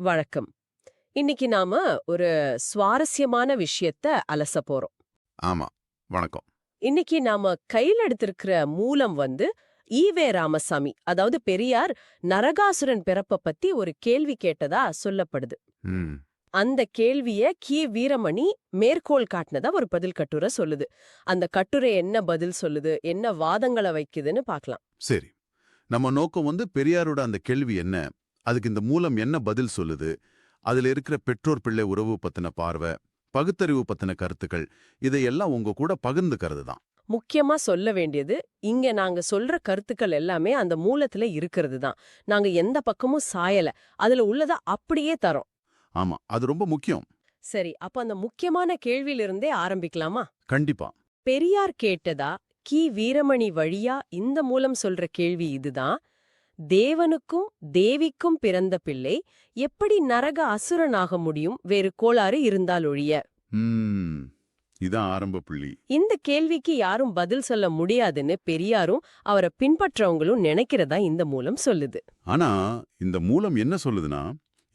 வழக்கம். இன்னைக்கு நாம ஒரு சுவாரஸ்யமான விஷயத்த அலச போறோம். ஆமா. வணக்கம். இன்னைக்கு நாம கையில எடுத்திருக்கிற மூலம் ஈவே ராமசாமி, அதாவது பெரியார் நரகாசுரன் பிறப்ப பத்தி ஒரு கேள்வி கேட்டதா சொல்லப்படுது. ம். அந்த கேள்விய வீரமணி மேற்கோள் காட்டினதா ஒரு பதில் கட்டுரை சொல்லுது. அந்த கட்டுரை என்ன பதில் சொல்லுது, என்ன வாதங்களை வைக்குதுன்னு பார்க்கலாம். சரி. நம்ம நோக்கம் பெரியாரோட அந்த கேள்வி என்ன? அதுக்கு இந்த மூலம் என்ன பதில் சொல்லுது? அதுல இருக்கிற பெற்றோர் பிள்ளை உறவு பத்தின பார்வை, பகுத்தறிவு பத்தின கருத்துக்கள், இதையெல்லாம் உங்க கூட பகிர்ந்துக்கிறது தான். முக்கியமா சொல்ல வேண்டியது, இங்க நாங்க சொல்ற கருத்துக்கள் எல்லாமே அந்த மூலத்துல இருக்கிறது தான். நாங்க எந்த பக்கமும் சாயல. அதுல உள்ளத அப்படியே தரோம். ஆமா, அது ரொம்ப முக்கியம். சரி, அப்ப அந்த முக்கியமான கேள்வியிலிருந்தே ஆரம்பிக்கலாமா? கண்டிப்பா. பெரியார் கேட்டதா வீரமணி வழியா இந்த மூலம் சொல்ற கேள்வி இதுதான். தேவனுக்கும் தேவிக்கும் பிறந்த பிள்ளை எப்படி நரக அசுரனாக முடியும், வேறு கோளாறு இருந்தால் ஒழிய? ம். இதான் ஆரம்ப புள்ளி. இந்த கேள்விக்கு யாரும் பதில் சொல்ல முடியாதுன்னு பெரியாரும் அவரை பின்பற்றவங்களும் நினைக்கிறதா இந்த மூலம் சொல்லுது. ஆனா இந்த மூலம் என்ன சொல்லுதுன்னா,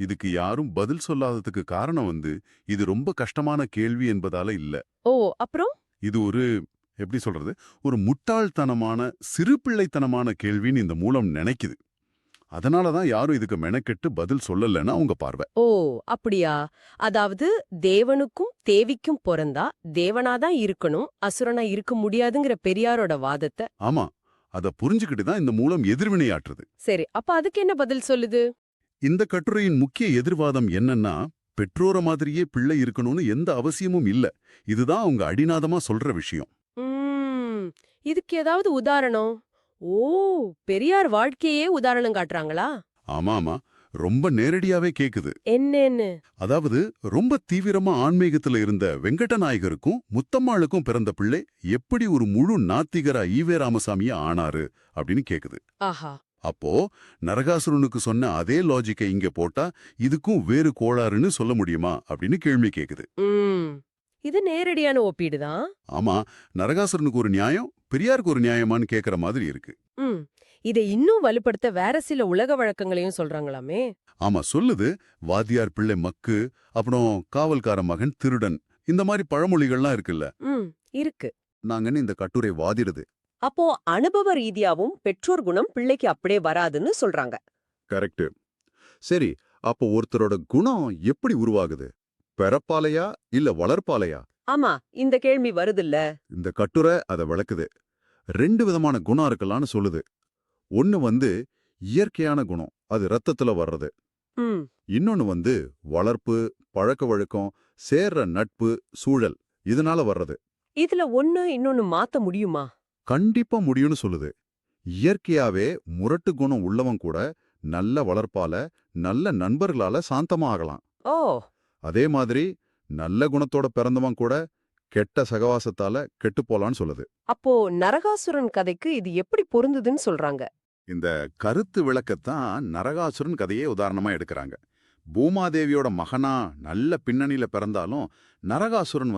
இதுக்கு யாரும் பதில் சொல்லாததுக்கு காரணம் இது ரொம்ப கஷ்டமான கேள்வி என்பதால இல்ல. ஓ, அப்புறம்? இது எப்படி சொல்றது, ஒரு முட்டாள்தனமான சிறுபிள்ளைத்தனமான கேள்வின்னு இந்த மூலம் நினைக்குது. அதனாலதான் யாரும் இதுக்கு மெனக்கெட்டு பதில் சொல்லலன்னு அவங்க பார்வை. ஓ, அப்படியா? அதாவது தேவனுக்கும் தேவிக்கும் பிறந்தா தேவனாதான் இருக்கணும், அசுரனா இருக்க முடியாதுங்கிற பெரியாரோட வாதத்தை. ஆமா, அத புரிஞ்சுக்கிட்டு தான் இந்த மூலம் எதிர்வினையாற்றுது. சரி, அப்ப அதுக்கு என்ன பதில் சொல்லுது? இந்த கட்டுரையின் முக்கிய எதிர்வாதம் என்னன்னா, பெற்றோர மாதிரியே பிள்ளை இருக்கணும்னு எந்த அவசியமும் இல்ல. இதுதான் அவங்க அடிநாதமா சொல்ற விஷயம். இதுக்கு ஏதாவது உதாரணம்? ஓ, பெரியார் வாழ்க்கையே உதாரணம் காட்டுறாங்களா? ஆமாமா, ரொம்ப நேரடியாவே கேக்குது. என்னன்னு? அதாவது ரொம்ப தீவிரமா ஆன்மீகத்துல இருந்த வெங்கடநாயகருக்கும் முத்தம்மாளுக்கும் பிறந்த பிள்ளை எப்படி ஒரு முழு நாத்திகரா ஈவே ராமசாமியா ஆனாரு அப்படின்னு கேக்குது. ஆஹா. அப்போ நரகாசுரனுக்கு சொன்ன அதே லாஜிக்கை இங்க போட்டா இதுக்கும் வேறு கோளாறுன்னு சொல்ல முடியுமா அப்படின்னு கேள்வி கேக்குது. இது நேரடியான ஒப்பீடுதான். ஆமா, நரகாசுரனுக்கு ஒரு நியாயம், பெரியாருக்கு ஒரு நியாயமான்னு கேக்குற மாதிரி இருக்கு. இதை இன்னும் வலுப்படுத்த வேற சில உலக வழக்கங்களையும் சொல்றாங்களாமே. ஆமா, சொல்லுது. வாத்தியார் பிள்ளை மக்கு, அப்புறம் காவல்கார மகன் திருடன், இந்த மாதிரி பழமொழிகள்லாம் இருக்குல்ல. இருக்கு. நாங்கன்னு இந்த கட்டுரை வாதிடுது. அப்போ அனுபவ ரீதியாவும் பெற்றோர் குணம் பிள்ளைக்கு அப்படியே வராதுன்னு சொல்றாங்க. கரெக்ட். சரி, அப்போ ஒருத்தரோட குணம் எப்படி உருவாகுது? பிறப்பாலையா இல்ல வளர்ப்பாலையா? ஆமா, இந்த கேள்வி வருதுல்ல. இந்த கட்டுரை அதை விளக்குது. 2 விதமான குணம் இருக்கலாம்னு சொல்லுது. ஒன்னு இயற்கையான குணம், அது ரத்தத்துல வர்றது. இன்னொன்னு வளர்ப்பு, பழக்க வழக்கம், சேர்ற நட்பு, சூழல், இதனால வர்றது. இதுல ஒண்ணு இன்னொன்னு மாத்த முடியுமா? கண்டிப்பா முடியும்னு சொல்லுது. இயற்கையாவே முரட்டு குணம் உள்ளவன் கூட நல்ல வளர்ப்பால, நல்ல நண்பர்களால சாந்தமா ஆகலாம். ஓ. அதே மாதிரி நல்ல குணத்தோட பிறந்தவன் கூட கெட்ட சகவாசத்தால கெட்டு போலான்னு சொல்லுது. அப்போ நரகாசுரன் கதைக்கு இது எப்படி பொருந்துதுன்னு சொல்றாங்க? இந்த கருத்து விளக்கத்தான் நரகாசுரன் கதையே உதாரணமா எடுக்கிறாங்க. பூமாதேவியோட மகனா நல்ல பின்னணியில பிறந்தாலும் நரகாசுரன்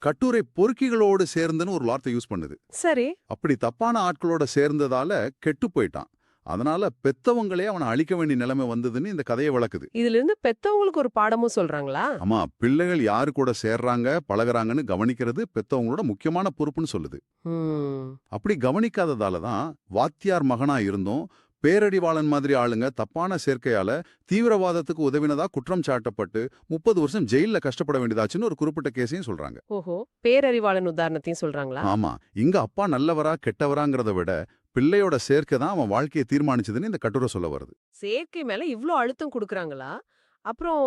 கட்டுரை பொறுக்கிகளோடு சேர்ந்துன்னு ஒரு வார்த்தை யூஸ் பண்ணுது. சரி. அப்படி தப்பான ஆட்களோட சேர்ந்ததால கெட்டு போயிட்டான். அதனால பெத்தவங்களே அவனை அழிக்க வேண்டிய நிலைமை வந்ததுன்னு இந்த கதையை விளக்குது. இதுல இருந்து பெத்தவங்களுக்கு ஒரு பாடமும் சொல்றாங்களா? ஆமா, பிள்ளைகள் யாரு கூட சேர்றாங்க பழகுறாங்கன்னு கவனிக்கிறது பெத்தவங்களோட முக்கியமான பொறுப்புன்னு சொல்லுது. அப்படி கவனிக்காததாலதான் வாத்தியார் மகனா இருந்தும் பேரறிவாளன் மாதிரி ஆளுங்க தப்பான சேர்க்கையால தீவிரவாதத்துக்கு உதவினதா குற்றம் சாட்டப்பட்டு 30 வருஷம் ஜெயில கஷ்டப்பட வேண்டியதாச்சுன்னு ஒரு குறிப்பிட்ட கேஸையும் சொல்றாங்க. ஓஹோ, பேரறிவாளன் உதாரணத்தையும் சொல்றாங்களா? ஆமா, இங்க அப்பா நல்லவரா கெட்டவராங்கிறத விட பிள்ளையோட சேர்க்கை தான் அவன் வாழ்க்கையை தீர்மானிச்சதுன்னு இந்த கட்டுரை சொல்ல வருது. சேர்க்கை மேல இவ்ளோ அழுத்தம் கொடுக்கறாங்களா? அப்புறம்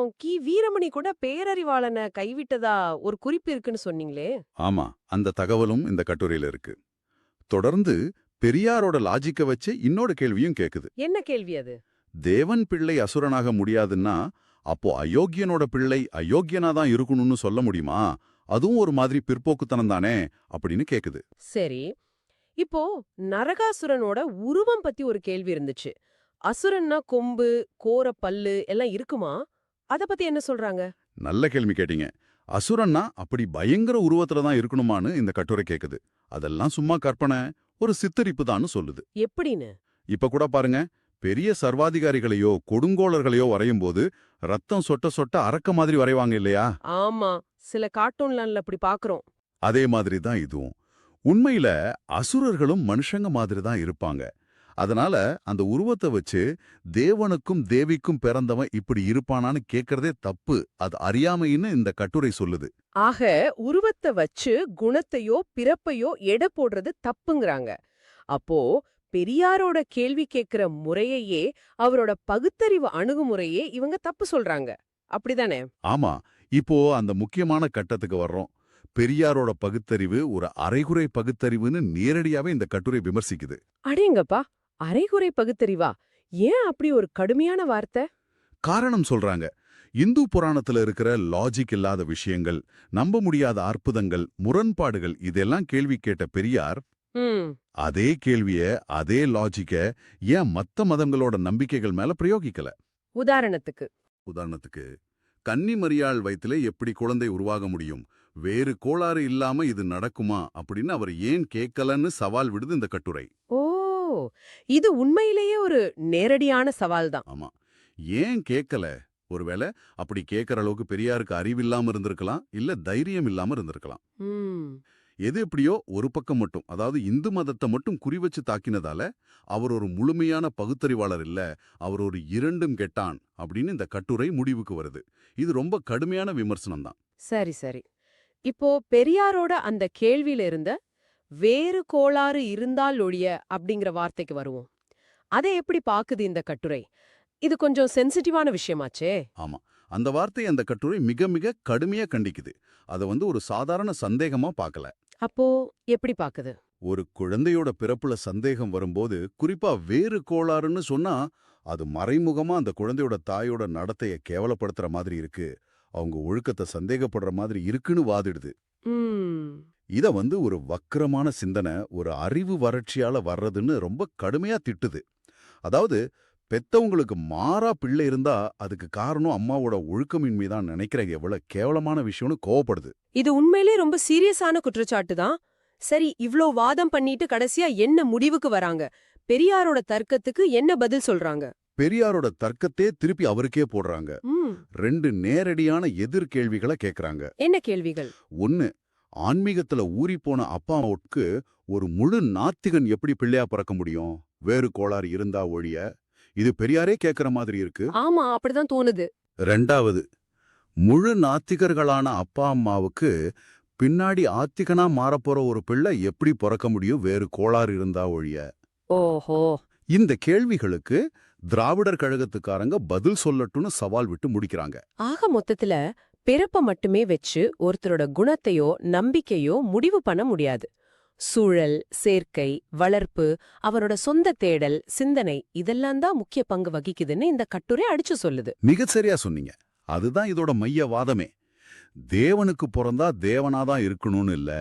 வீரமணி கூட பேரறிவாளனை கைவிட்டதா ஒரு குறிப்பு இருக்குன்னு சொன்னீங்களே. ஆமா, அந்த தகவலும் இந்த கட்டுரையில இருக்கு. தொடர்ந்து பெரியாரோட லாஜிக்க வச்சு இன்னொரு கேள்வியும் கேக்குது. என்ன கேள்வி அது? தேவன் பிள்ளை அசுரனாக முடியாதுன்னா அப்போ அயோக்கியனோட பிள்ளை அயோக்கியனா தான் இருக்கணும்னு சொல்ல முடியுமா? அதுவும் ஒரு மாதிரி பிற்போக்குத்தனம் தானே அப்படின்னு கேக்குது. சரி, இப்போ நரகாசுரனோட உருவம் பத்தி ஒரு கேள்வி இருந்துச்சு. அசுரன்னா கொம்பு, கோர பல்லு எல்லாம் இருக்குமா? அத பத்தி என்ன சொல்றாங்க? நல்ல கேள்வி கேட்டீங்க. அசுரன்னா அப்படி பயங்கர உருவத்துல தான் இருக்கணுமான்னு இந்த கட்டுரை கேக்குது. அதெல்லாம் சும்மா கற்பனை, ஒரு சித்தரிப்பு தான்னு சொல்லுது. எப்படின்னு? இப்ப கூட பாருங்க, பெரிய சர்வாதிகாரிகளையோ கொடுங்கோளர்களையோ வரையும்போது ரத்தம் சொட்ட சொட்ட அரக்க மாதிரி வரைவாங்க இல்லையா? ஆமா, சில கார்ட்டூன்ல அப்படி பாக்குறோம். அதே மாதிரி தான் இதுவும். உண்மையில அசுரர்களும் மனுஷங்க மாதிரி தான் இருப்பாங்க. அதனால அந்த உருவத்தை வச்சு தேவனுக்கும் தேவிக்கும் பிறந்தவன் இப்படி இருப்பானான்னு கேட்கறதே தப்பு. அது அறியாமைன்னு இந்த கட்டுரை சொல்லுது. ஆக உருவத்தை வச்சு குணத்தையோ பிறப்பையோ எடை போடுறது தப்புங்கறாங்க. அப்போ பெரியாரோட கேள்வி கேட்கிற முறையையே, அவரோட பகுத்தறிவு அணுகுமுறையே இவங்க தப்பு சொல்றாங்க. அப்படிதானே? ஆமா, இப்போ அந்த முக்கியமான கட்டத்துக்கு வர்றோம். பெரியாரோட பகுத்தறிவு ஒரு அரைகுறை பகுத்தறிவுன்னு நேரடியாவே இந்த கட்டுரை விமர்சிக்குது. அடேங்கப்பா, அரைகுறை பகுத்தறிவா? ஏன் அப்படி ஒரு கடுமையான வார்த்தை? காரணம் சொல்றாங்க. இந்து புராணத்துல இருக்கிற லாஜிக் இல்லாத விஷயங்கள், நம்ப முடியாத அற்புதங்கள், முரண்பாடுகள் இதெல்லாம் கேள்வி கேட்ட பெரியார், ம். அதே கேள்விய, அதே லாஜிக்க ஏன் மத்த மதங்களோட நம்பிக்கைகள் மேல பிரயோகிக்கல? உதாரணத்துக்கு உதாரணத்துக்கு, கன்னி மரியாள் வயித்துல எப்படி குழந்தை உருவாக முடியும்? வேறு கோளாறு இல்லாம இது நடக்குமா அப்படின்னு அவர் ஏன் கேட்கலன்னு சவால் விடுது இந்த கட்டுரை. ஓ, இது உண்மையிலேயே ஒரு நேரடியான சவால் தான். ஆமா, ஏன் கேட்கல? ஒருவேளை அப்படி கேட்கற அளவுக்கு பெரியாருக்கு அறிவில்லாம இருந்திருக்கலாம், இல்ல தைரியம் இல்லாம இருந்திருக்கலாம். ம். எது எப்படியோ ஒரு பக்கம் மட்டும், அதாவது இந்து மதத்தை மட்டும் குறிவச்சு தாக்கினதால அவர் ஒரு முழுமையான பகுத்தறிவாளர் இல்ல, அவர் ஒரு இரண்டும் கெட்டான் அப்படின்னு இந்த கட்டுரை முடிவுக்கு வருது. இது ரொம்ப கடுமையான விமர்சனம் தான். சரி சரி. இப்போ பெரியாரோட அந்த கேள்வியில இருந்த வேறு கோளாறு இருந்தால் ஒழிய அப்படிங்கிற வார்த்தைக்கு வருவோம். அதை எப்படி பாக்குது இந்த கட்டுரை? இது கொஞ்சம் சென்சிட்டிவான விஷயமாச்சே. ஆமா, அந்த வார்த்தையை அந்த கட்டுரை மிக மிக கடுமையா கண்டிக்குது. அதை ஒரு சாதாரண சந்தேகமா பார்க்கல. அப்போ எப்படி பாக்குது? ஒரு குழந்தையோட பிறப்புல சந்தேகம் வரும்போது, குறிப்பா வேறு கோளாறுன்னு சொன்னா, அது மறைமுகமா அந்த குழந்தையோட தாயோட நடத்தைய கேவலப்படுத்துற மாதிரி இருக்கு, அவங்க ஒழுக்கத்தை சந்தேகப்படுற மாதிரி இருக்குன்னு வாதிடுது. ம். இத ஒரு வக்கிரமான சிந்தனை, ஒரு அறிவு வறட்சியால வர்றதுன்னு ரொம்ப கடுமையா திட்டுது. அதாவது, பெத்தவங்களுக்கு மாறா பிள்ளை இருந்தா அதுக்கு காரணம் அம்மாவோட ஒழுக்கமின்மை தான் நினைக்கிற எவ்வளவு கேவலமான விஷயம்னு கோவப்படுது. இது உண்மையிலே ரொம்ப சீரியஸான குற்றச்சாட்டு தான். சரி, இவ்ளோ வாதம் பண்ணிட்டு கடைசியா என்ன முடிவுக்கு வராங்க? பெரியாரோட தர்க்கத்துக்கு என்ன பதில் சொல்றாங்க? பெரியாரோட தர்க்கத்தே திருப்பி அவருக்கே போடுறாங்க. ம். 2 நேரடியான எதிர்கேள்விகளை கேக்குறாங்க. என்ன கேள்விகள்? 1, ஆன்மீகத்துல ஊறிப்போன அப்பா அம்மாவுக்கு ஒரு முழு நாத்திகன் எப்படி பிள்ளையா பிறக்க முடியும்? வேறு கோளாறு இருந்தா ஒழிய. இது பெரியாரே கேக்குற மாதிரி இருக்கு. ஆமா, அப்படிதான் தோணுது. 2வது, முழு நாத்திகர்களான அப்பா அம்மாவுக்கு பின்னாடி ஆத்திகனா மாறப்போற ஒரு பிள்ளை எப்படி பிறக்க முடியும் வேறு கோளாறு இருந்தா ஒழிய? ஓஹோ. இந்த கேள்விகளுக்கு திராவிடர் கழகத்துக்காரங்க பதில் சொல்லட்டும்னு சவால் விட்டு முடிக்கிறாங்க. ஆக மொத்தத்துல பிறப்ப மட்டுமே வச்சு ஒருத்தரோட குணத்தையோ நம்பிக்கையோ முடிவு பண்ண முடியாது. சூழல், சேர்க்கை, வளர்ப்பு, அவரோட சொந்த தேடல், சிந்தனை இதெல்லாம் தான் முக்கிய பங்கு வகிக்குதுன்னு இந்த கட்டுரை அடிச்சு சொல்லுது. மிகச் சரியா சொன்னீங்க. அதுதான் இதோட மைய வாதமே. தேவனுக்கு பிறந்தா தேவனாதான் இருக்கணும்னு இல்ல,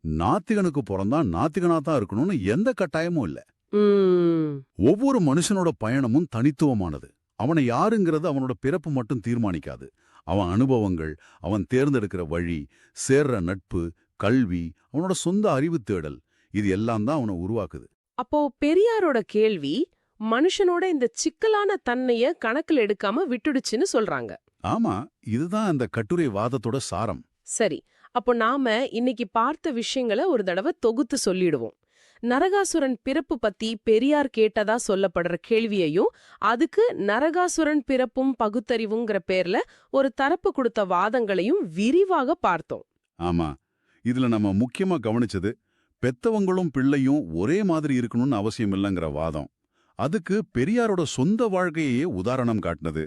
நாத்திகனுக்கு பிறந்தா நாத்திகனாதான் இருக்கணும்னு எந்த கட்டாயமும் இல்ல. ம். ஒவ்வொரு மனுஷனோட பயணமும் தனித்துவமானது. அவனை யாருங்கிறது அவனோட பிறப்பு மட்டும் தீர்மானிக்காது. அவன் அனுபவங்கள், அவன் தேர்ந்தெடுக்கிற வழி, சேர்ற நட்பு, கல்வி, அவனோட சொந்த அறிவு தேடல், இது எல்லாம் தான் அவனை உருவாக்குது. அப்போ பெரியாரோட கேள்வி மனுஷனோட இந்த சிக்கலான தன்மைய கணக்கில் எடுக்காம விட்டுடுச்சுன்னு சொல்றாங்க. ஆமா, இதுதான் அந்த கட்டுரை வாதத்தோட சாரம். சரி, அப்போ நாம இன்னைக்கு பார்த்த விஷயங்களை ஒரு தடவை தொகுத்து சொல்லிடுவோம். நரகாசுரன் பிறப்பு பத்தி பெரியார் கேட்டதா சொல்லப்படுற கேள்வியையும், அதுக்கு நரகாசுரன் பிறப்பும் பகுத்தறிவுங்கிற பேர்ல ஒரு தரப்பு கொடுத்த வாதங்களையும் விரிவாக பார்த்தோம். ஆமா, இதுல நம்ம முக்கியமா கவனிச்சது, பெத்தவங்களும் பிள்ளையும் ஒரே மாதிரி இருக்கணும்னு அவசியம் இல்லைங்கிற வாதம். அதுக்கு பெரியாரோட சொந்த வாழ்க்கையே உதாரணம் காட்டினது.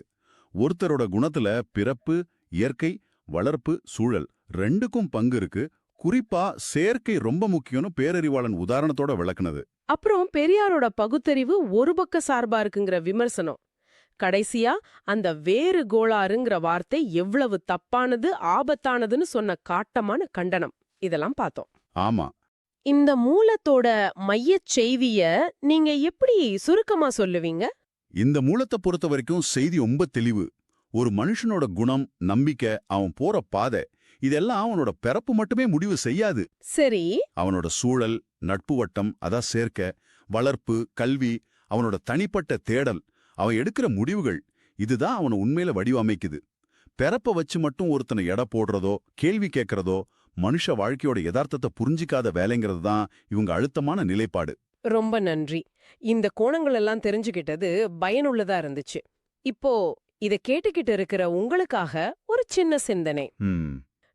ஒருத்தரோட குணத்துல பிறப்பு, இயற்கை, வளர்ப்பு, சூழல் 2க்கும் பங்கு இருக்கு. குறிப்பா சேர்க்கை ரொம்ப முக்கியம்னு பேரறிவாளன் உதாரணத்தோட விளக்குனது. அப்புறம் பெரியாரோட பகுத்தறிவு ஒரு பக்க சார்பா இருக்குங்கிற விமர்சனம். கடைசியா அந்த வேறு கோளாறுங்கிற வார்த்தை எவ்வளவு தப்பானது, ஆபத்தானதுன்னு சொன்ன காட்டமான கண்டனம். இதெல்லாம் பார்த்தோம். ஆமா, இந்த மூலத்தோட மையச் செய்திய நீங்க எப்படி சுருக்கமா சொல்லுவீங்க? இந்த மூலத்தை பொறுத்த வரைக்கும் செய்தி ரொம்ப தெளிவு. ஒரு மனுஷனோட குணம், நம்பிக்கை, அவன் போற பாதை, இதெல்லாம் அவனோட பிறப்பு மட்டுமே முடிவு செய்யாது. சரி. அவனோட சூழல், நட்பு வட்டம், அதான் சேர்க்க, வளர்ப்பு, கல்வி, அவனோட தனிப்பட்ட தேடல், அவன் எடுக்கிற முடிவுகள், இதுதான் அவனை உண்மையில வடிவமைக்குது. பிறப்ப வச்சு மட்டும் ஒருத்தனை எடை போடுறதோ கேள்வி கேட்கறதோ மனுஷ வாழ்க்கையோட யதார்த்தத்தை புரிஞ்சிக்காத வேலைங்கிறது தான் இவங்க அழுத்தமான நிலைப்பாடு. ரொம்ப நன்றி. இந்த கோணங்கள் எல்லாம் தெரிஞ்சுக்கிட்டது பயனுள்ளதா இருந்துச்சு. இப்போ இத கேட்டுக்கிட்டு இருக்கிற உங்களுக்காக ஒரு சின்ன சிந்தனை. ம்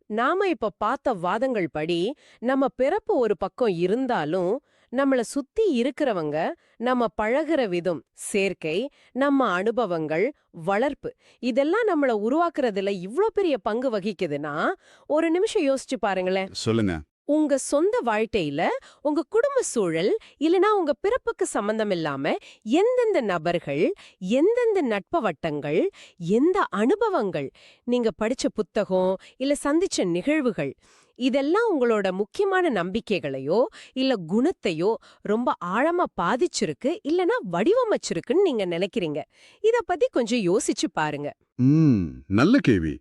நாம இப்ப பார்த்த வாதங்கள் படி நம்ம பிறப்பு ஒரு பக்கம் இருந்தாலும் நம்மள சுத்தி இருக்கிறவங்க, நம்ம பழகுற விதம், சேர்க்கை, நம்ம அனுபவங்கள், வளர்ப்பு இதெல்லாம் நம்மள உருவாக்குறதுல இவ்ளோ பெரிய பங்கு வகிக்குதுன்னா ஒரு நிமிஷம் யோசிச்சு பாருங்களேன். சொல்லுங்க. உங்க சொந்த வாழ்க்கையில உங்க குடும்ப சூழல் இல்லனா உங்க பிறப்புக்கு சம்பந்தம் இல்லாம எந்தெந்த நபர்கள், எந்தெந்த நட்ப வட்டங்கள், எந்த அனுபவங்கள், நீங்க படிச்ச புத்தகம் இல்ல சந்திச்ச நிகழ்வுகள் இதெல்லாம் உங்களோட முக்கியமான நம்பிக்கைகளையோ இல்ல குணத்தையோ ரொம்ப ஆழமா பாதிச்சிருக்கு இல்லனா வடிவமைச்சிருக்குன்னு நீங்க நினைக்கிறீங்க? இத பத்தி கொஞ்சம் யோசிச்சு பாருங்க. நல்ல கேள்வி.